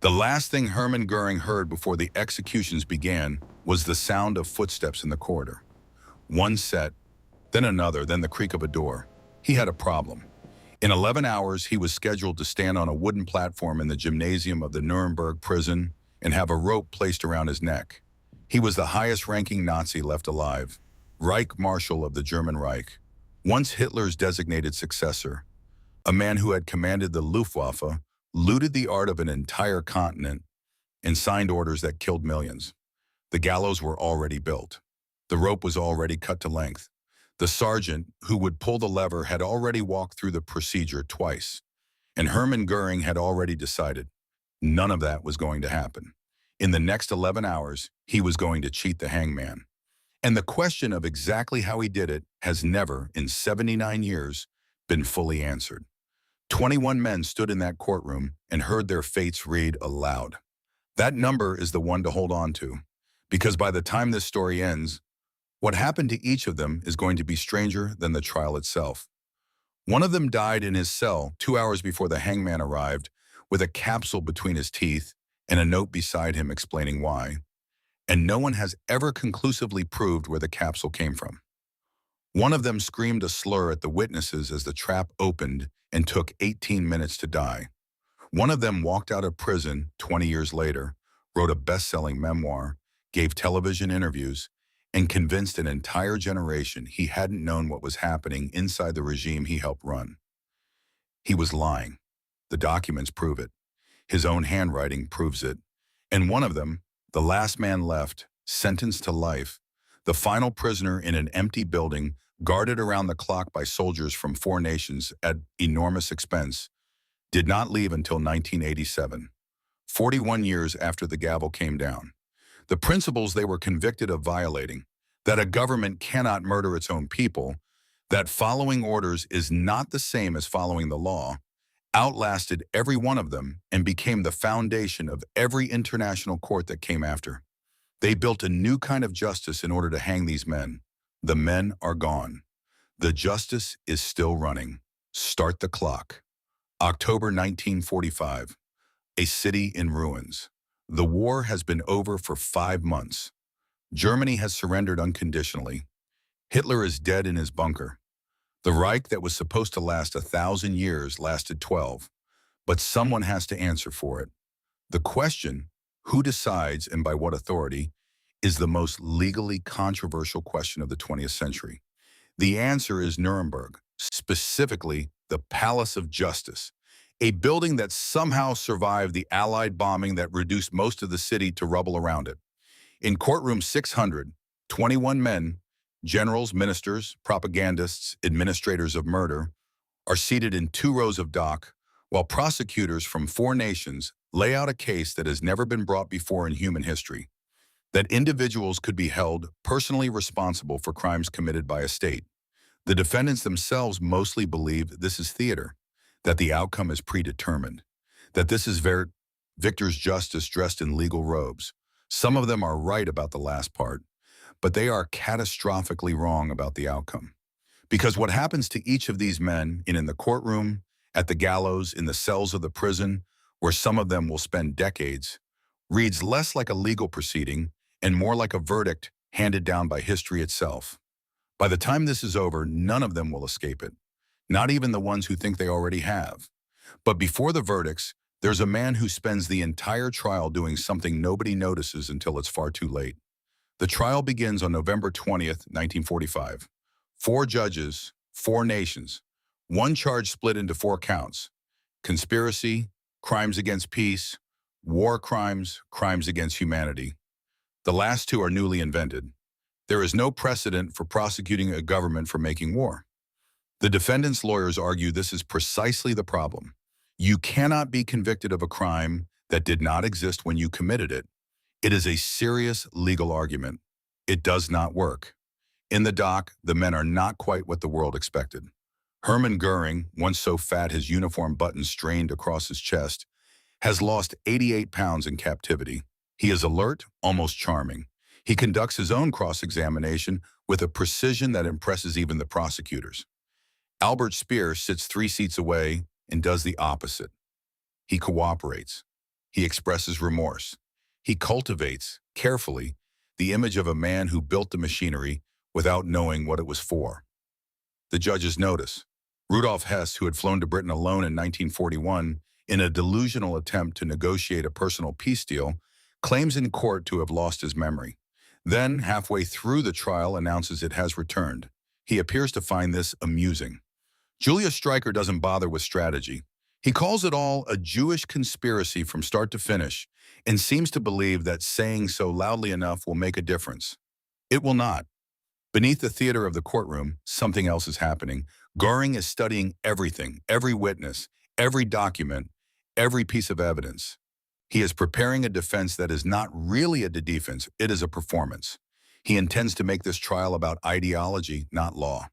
The last thing Hermann Göring heard before the executions began was the sound of footsteps in the corridor. One set, then another, then the creak of a door. He had a problem. In 11 hours, he was scheduled to stand on a wooden platform in the gymnasium of the Nuremberg prison and have a rope placed around his neck. He was the highest-ranking Nazi left alive, Reich Marshal of the German Reich, once Hitler's designated successor, a man who had commanded the Luftwaffe, looted the art of an entire continent, and signed orders that killed millions. The gallows were already built. The rope was already cut to length. The sergeant who would pull the lever had already walked through the procedure twice, and Hermann Göring had already decided none of that was going to happen. In the next 11 hours, he was going to cheat the hangman. And the question of exactly how he did it has never, in 79 years, been fully answered. 21 men stood in that courtroom and heard their fates read aloud. That number is the one to hold on to, because by the time this story ends, what happened to each of them is going to be stranger than the trial itself. One of them died in his cell 2 hours before the hangman arrived, with a capsule between his teeth and a note beside him explaining why. And no one has ever conclusively proved where the capsule came from. One of them screamed a slur at the witnesses as the trap opened and took 18 minutes to die. One of them walked out of prison 20 years later, wrote a best-selling memoir, gave television interviews, and convinced an entire generation he hadn't known what was happening inside the regime he helped run. He was lying. The documents prove it. His own handwriting proves it. And one of them, the last man left, sentenced to life, the final prisoner in an empty building guarded around the clock by soldiers from 4 nations at enormous expense, did not leave until 1987, 41 years after the gavel came down. The principles they were convicted of violating, that a government cannot murder its own people, that following orders is not the same as following the law, outlasted every one of them and became the foundation of every international court that came after. They built a new kind of justice in order to hang these men. The men are gone. The justice is still running. Start the clock. October 1945. A city in ruins. The war has been over for 5 months. Germany has surrendered unconditionally. Hitler is dead in his bunker. The Reich that was supposed to last 1,000 years lasted 12, but someone has to answer for it. The question, who decides and by what authority, is the most legally controversial question of the 20th century. The answer is Nuremberg, specifically the Palace of Justice, a building that somehow survived the Allied bombing that reduced most of the city to rubble around it. In courtroom 600, 21 men, generals, ministers, propagandists, administrators of murder, are seated in 2 rows of dock, while prosecutors from 4 nations lay out a case that has never been brought before in human history, that individuals could be held personally responsible for crimes committed by a state. The defendants themselves mostly believe this is theater, that the outcome is predetermined, that this is victor's justice dressed in legal robes. Some of them are right about the last part, but they are catastrophically wrong about the outcome. Because what happens to each of these men in the courtroom, at the gallows, in the cells of the prison, where some of them will spend decades, reads less like a legal proceeding and more like a verdict handed down by history itself. By the time this is over, none of them will escape it, not even the ones who think they already have. But before the verdicts, there's a man who spends the entire trial doing something nobody notices until it's far too late. The trial begins on November 20th, 1945. 4 judges, 4 nations, 1 charge split into 4 counts: conspiracy, crimes against peace, war crimes, crimes against humanity. The last 2 are newly invented. There is no precedent for prosecuting a government for making war. The defendants' lawyers argue this is precisely the problem. You cannot be convicted of a crime that did not exist when you committed it. It is a serious legal argument. It does not work. In the dock, the men are not quite what the world expected. Hermann Göring, once so fat his uniform buttons strained across his chest, has lost 88 pounds in captivity. He is alert, almost charming. He conducts his own cross-examination with a precision that impresses even the prosecutors. Albert Speer sits 3 seats away and does the opposite. He cooperates. He expresses remorse. He cultivates, carefully, the image of a man who built the machinery without knowing what it was for. The judges notice. Rudolf Hess, who had flown to Britain alone in 1941 in a delusional attempt to negotiate a personal peace deal, claims in court to have lost his memory. Then, halfway through the trial, announces it has returned. He appears to find this amusing. Julius Streicher doesn't bother with strategy. He calls it all a Jewish conspiracy from start to finish and seems to believe that saying so loudly enough will make a difference. It will not. Beneath the theater of the courtroom, something else is happening. Göring is studying everything, every witness, every document, every piece of evidence. He is preparing a defense that is not really a defense, it is a performance. He intends to make this trial about ideology, not law.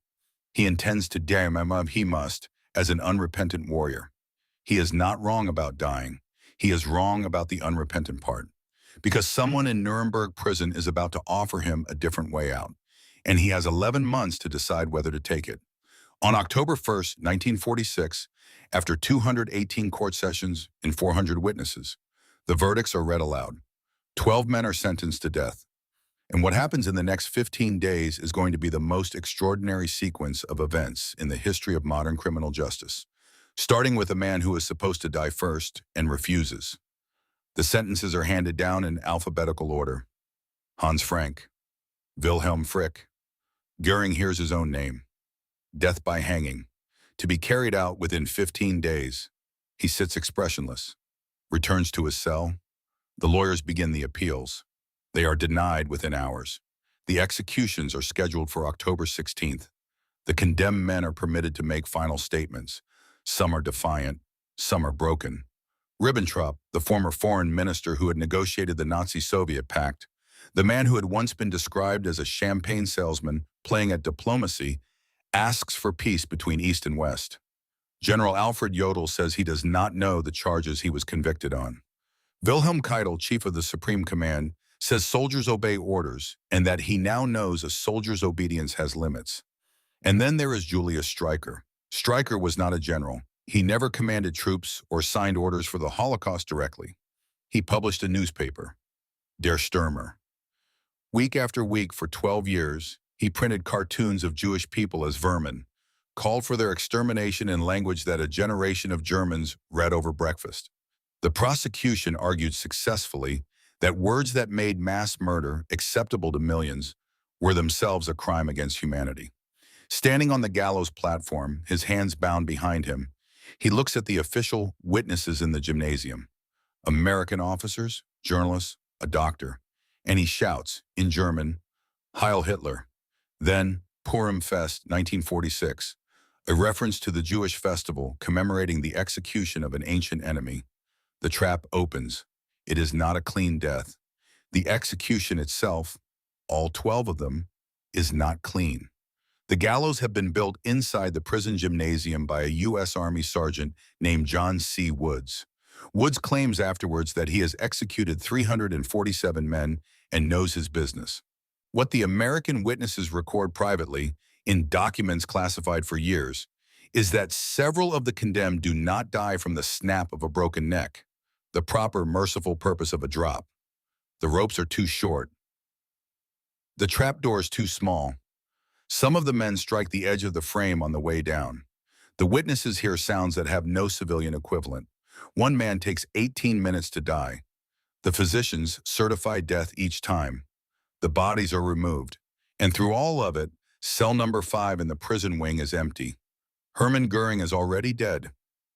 He intends to damn him, he must, as an unrepentant warrior. He is not wrong about dying. He is wrong about the unrepentant part. Because someone in Nuremberg prison is about to offer him a different way out, and he has 11 months to decide whether to take it. On October 1st, 1946, after 218 court sessions and 400 witnesses, the verdicts are read aloud. 12 men are sentenced to death. And what happens in the next 15 days is going to be the most extraordinary sequence of events in the history of modern criminal justice, starting with a man who is supposed to die first and refuses. The sentences are handed down in alphabetical order. Hans Frank, Wilhelm Frick. Göring hears his own name. Death by hanging, to be carried out within 15 days. He sits expressionless, returns to his cell. The lawyers begin the appeals. They are denied within hours. The executions are scheduled for October 16th. The condemned men are permitted to make final statements. Some are defiant, some are broken. Ribbentrop, the former foreign minister who had negotiated the Nazi-Soviet pact, the man who had once been described as a champagne salesman playing at diplomacy, asks for peace between East and West. General Alfred Jodl says he does not know the charges he was convicted on. Wilhelm Keitel, chief of the Supreme Command, says soldiers obey orders and that he now knows a soldier's obedience has limits. And then there is Julius Streicher. Streicher was not a general. He never commanded troops or signed orders for the Holocaust directly. He published a newspaper, Der Stürmer. Week after week for 12 years, he printed cartoons of Jewish people as vermin, called for their extermination in language that a generation of Germans read over breakfast. The prosecution argued successfully that words that made mass murder acceptable to millions were themselves a crime against humanity. Standing on the gallows platform, his hands bound behind him, he looks at the official witnesses in the gymnasium, American officers, journalists, a doctor, and he shouts, in German, Heil Hitler. Then, Purim Fest, 1946, a reference to the Jewish festival commemorating the execution of an ancient enemy. The trap opens. It is not a clean death. The execution itself, all 12 of them, is not clean. The gallows have been built inside the prison gymnasium by a U.S. Army sergeant named John C. Woods. Woods claims afterwards that he has executed 347 men and knows his business. What the American witnesses record privately, in documents classified for years, is that several of the condemned do not die from the snap of a broken neck, the proper merciful purpose of a drop. The ropes are too short. The trapdoor is too small. Some of the men strike the edge of the frame on the way down. The witnesses hear sounds that have no civilian equivalent. One man takes 18 minutes to die. The physicians certify death each time. The bodies are removed, and through all of it, cell number 5 in the prison wing is empty. Hermann Göring is already dead.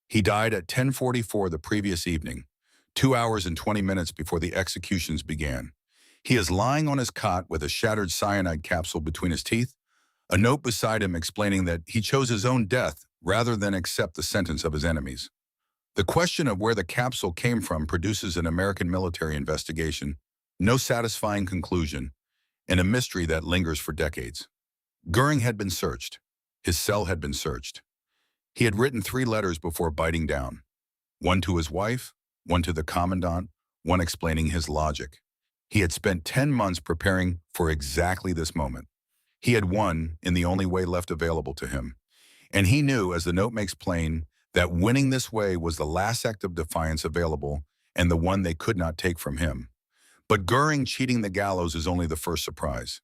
He died at 10:44 the previous evening, 2 hours and 20 minutes before the executions began. He is lying on his cot with a shattered cyanide capsule between his teeth, a note beside him explaining that he chose his own death rather than accept the sentence of his enemies. The question of where the capsule came from produces an American military investigation, no satisfying conclusion, and a mystery that lingers for decades. Göring had been searched. His cell had been searched. He had written 3 letters before biting down. One to his wife, one to the commandant, one explaining his logic. He had spent 10 months preparing for exactly this moment. He had won in the only way left available to him. And he knew, as the note makes plain, that winning this way was the last act of defiance available and the one they could not take from him. But Göring cheating the gallows is only the first surprise,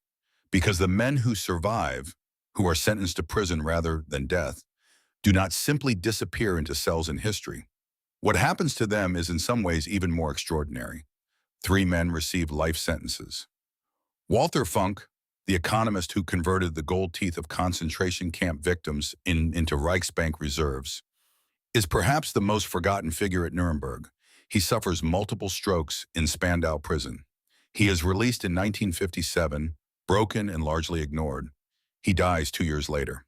because the men who survive, who are sentenced to prison rather than death, do not simply disappear into cells in history. What happens to them is in some ways even more extraordinary. 3 men receive life sentences. Walter Funk, the economist who converted the gold teeth of concentration camp victims into Reichsbank reserves, is perhaps the most forgotten figure at Nuremberg. He suffers multiple strokes in Spandau Prison. He is released in 1957, broken and largely ignored. He dies 2 years later.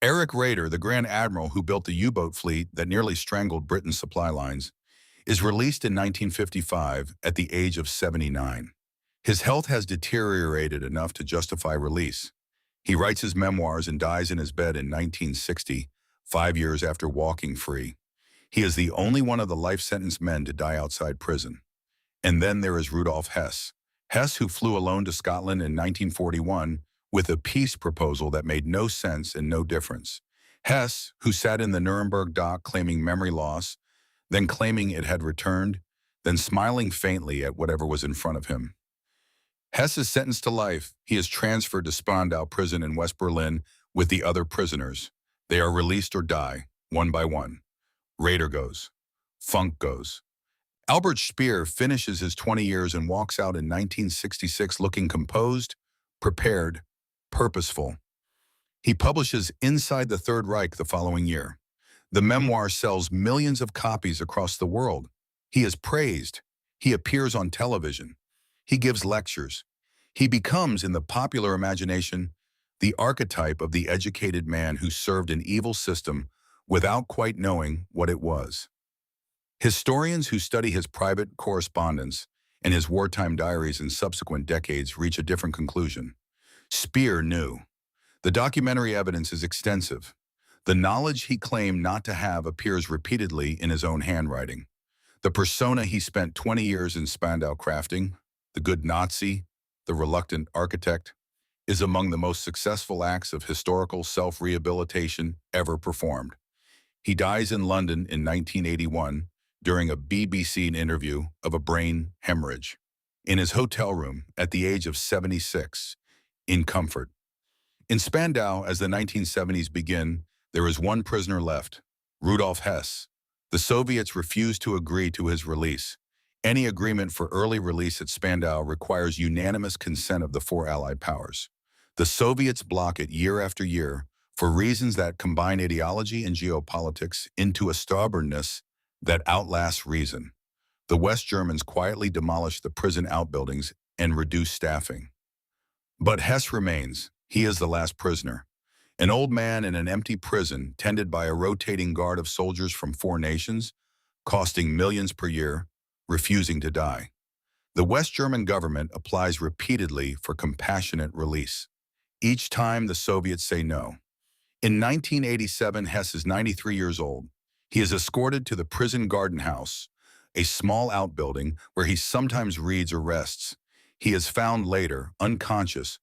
Erich Raeder, the Grand Admiral who built the U-boat fleet that nearly strangled Britain's supply lines, is released in 1955 at the age of 79. His health has deteriorated enough to justify release. He writes his memoirs and dies in his bed in 1960, 5 years after walking free. He is the only one of the life-sentenced men to die outside prison. And then there is Rudolf Hess. Hess, who flew alone to Scotland in 1941 with a peace proposal that made no sense and no difference. Hess, who sat in the Nuremberg dock claiming memory loss, then claiming it had returned, then smiling faintly at whatever was in front of him. Hess is sentenced to life. He is transferred to Spandau Prison in West Berlin with the other prisoners. They are released or die, one by one. Raeder goes. Funk goes. Albert Speer finishes his 20 years and walks out in 1966 looking composed, prepared, purposeful. He publishes Inside the Third Reich the following year. The memoir sells millions of copies across the world. He is praised. He appears on television. He gives lectures. He becomes, in the popular imagination, the archetype of the educated man who served an evil system without quite knowing what it was. Historians who study his private correspondence and his wartime diaries in subsequent decades reach a different conclusion. Speer knew. The documentary evidence is extensive. The knowledge he claimed not to have appears repeatedly in his own handwriting. The persona he spent 20 years in Spandau crafting, the good Nazi, the reluctant architect, is among the most successful acts of historical self-rehabilitation ever performed. He dies in London in 1981 during a BBC interview of a brain hemorrhage, in his hotel room at the age of 76, in comfort. In Spandau, as the 1970s begin, there is one prisoner left, Rudolf Hess. The Soviets refuse to agree to his release. Any agreement for early release at Spandau requires unanimous consent of the 4 Allied powers. The Soviets block it year after year for reasons that combine ideology and geopolitics into a stubbornness that outlasts reason. The West Germans quietly demolish the prison outbuildings and reduce staffing. But Hess remains. He is the last prisoner. An old man in an empty prison tended by a rotating guard of soldiers from 4 nations, costing millions per year, refusing to die. The West German government applies repeatedly for compassionate release. Each time the Soviets say no. In 1987, Hess is 93 years old. He is escorted to the prison garden house, a small outbuilding where he sometimes reads or rests. He is found later, unconscious,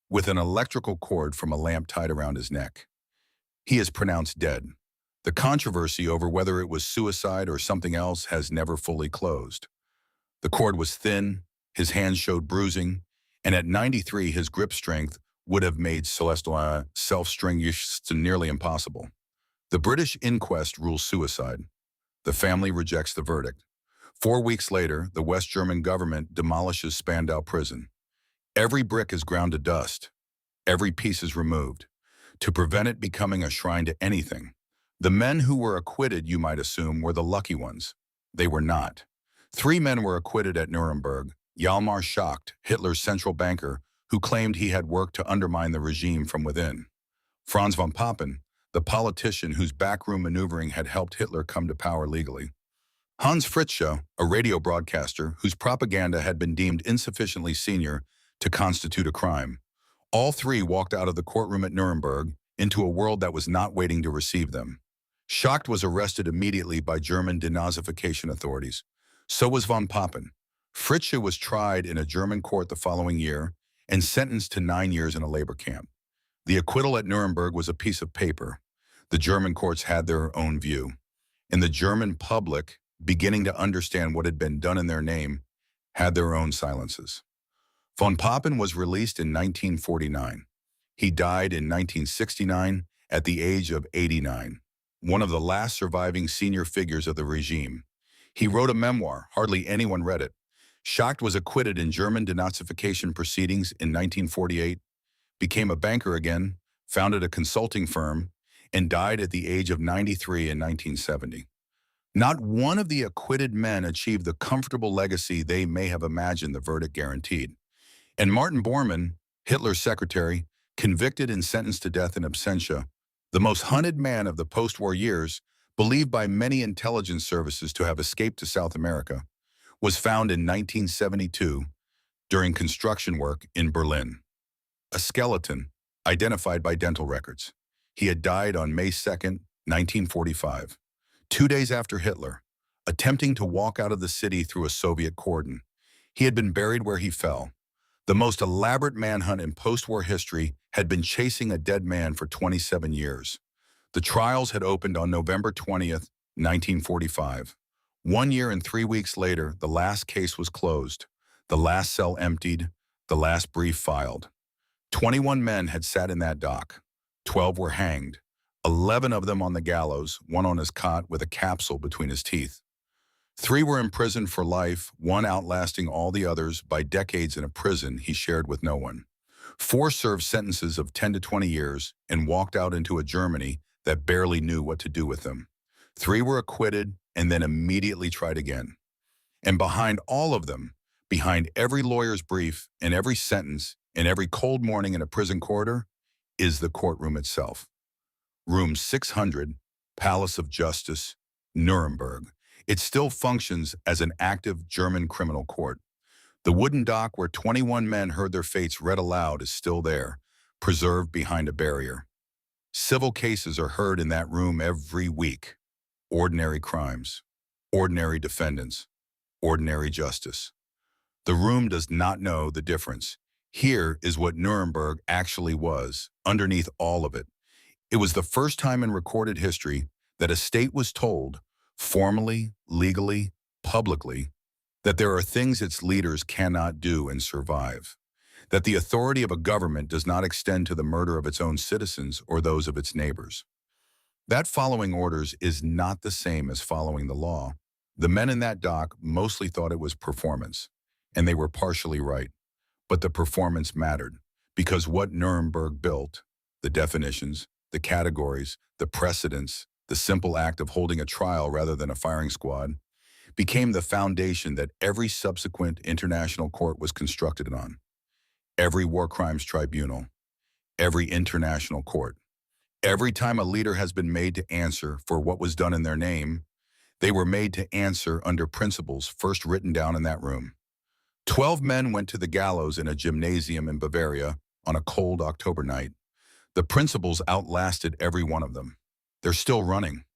with an electrical cord from a lamp tied around his neck. He is pronounced dead. The controversy over whether it was suicide or something else has never fully closed. The cord was thin, his hands showed bruising, and at 93 his grip strength would have made celestial self-stringish nearly impossible. The British inquest rules suicide. The family rejects the verdict. 4 weeks later, the West German government demolishes Spandau Prison. Every brick is ground to dust. Every piece is removed, to prevent it becoming a shrine to anything. The men who were acquitted, you might assume, were the lucky ones. They were not. 3 men were acquitted at Nuremberg. Hjalmar Schacht, Hitler's central banker, who claimed he had worked to undermine the regime from within. Franz von Papen, the politician whose backroom maneuvering had helped Hitler come to power legally. Hans Fritzsche, a radio broadcaster whose propaganda had been deemed insufficiently senior to constitute a crime. All 3 walked out of the courtroom at Nuremberg into a world that was not waiting to receive them. Schacht was arrested immediately by German denazification authorities. So was von Papen. Fritzsche was tried in a German court the following year and sentenced to 9 years in a labor camp. The acquittal at Nuremberg was a piece of paper. The German courts had their own view. In the German public, beginning to understand what had been done in their name, had their own silences. Von Papen was released in 1949. He died in 1969 at the age of 89, one of the last surviving senior figures of the regime. He wrote a memoir, hardly anyone read it. Schacht was acquitted in German denazification proceedings in 1948, became a banker again, founded a consulting firm, and died at the age of 93 in 1970. Not one of the acquitted men achieved the comfortable legacy they may have imagined the verdict guaranteed. And Martin Bormann, Hitler's secretary, convicted and sentenced to death in absentia, the most hunted man of the post-war years, believed by many intelligence services to have escaped to South America, was found in 1972 during construction work in Berlin. A skeleton, identified by dental records. He had died on May 2, 1945, 2 days after Hitler, attempting to walk out of the city through a Soviet cordon. He had been buried where he fell. The most elaborate manhunt in post-war history had been chasing a dead man for 27 years. The trials had opened on November 20th, 1945. 1 year and 3 weeks later, the last case was closed, the last cell emptied, the last brief filed. 21 men had sat in that dock. 12 were hanged, 11 of them on the gallows, one on his cot with a capsule between his teeth. 3 were imprisoned for life, one outlasting all the others by decades in a prison he shared with no one. 4 served sentences of 10 to 20 years and walked out into a Germany that barely knew what to do with them. 3 were acquitted and then immediately tried again. And behind all of them, behind every lawyer's brief and every sentence and every cold morning in a prison corridor, is the courtroom itself. Room 600, Palace of Justice, Nuremberg. It still functions as an active German criminal court. The wooden dock where 21 men heard their fates read aloud is still there, preserved behind a barrier. Civil cases are heard in that room every week. Ordinary crimes, ordinary defendants, ordinary justice. The room does not know the difference. Here is what Nuremberg actually was, underneath all of it. It was the first time in recorded history that a state was told, formally, legally, publicly, that there are things its leaders cannot do and survive, that the authority of a government does not extend to the murder of its own citizens or those of its neighbors. That following orders is not the same as following the law. The men in that dock mostly thought it was performance, and they were partially right. But the performance mattered, because what Nuremberg built, the definitions, the categories, the precedents, the simple act of holding a trial rather than a firing squad, became the foundation that every subsequent international court was constructed on. Every war crimes tribunal, every international court. Every time a leader has been made to answer for what was done in their name, they were made to answer under principles first written down in that room. 12 men went to the gallows in a gymnasium in Bavaria on a cold October night. The principles outlasted every one of them. They're still running.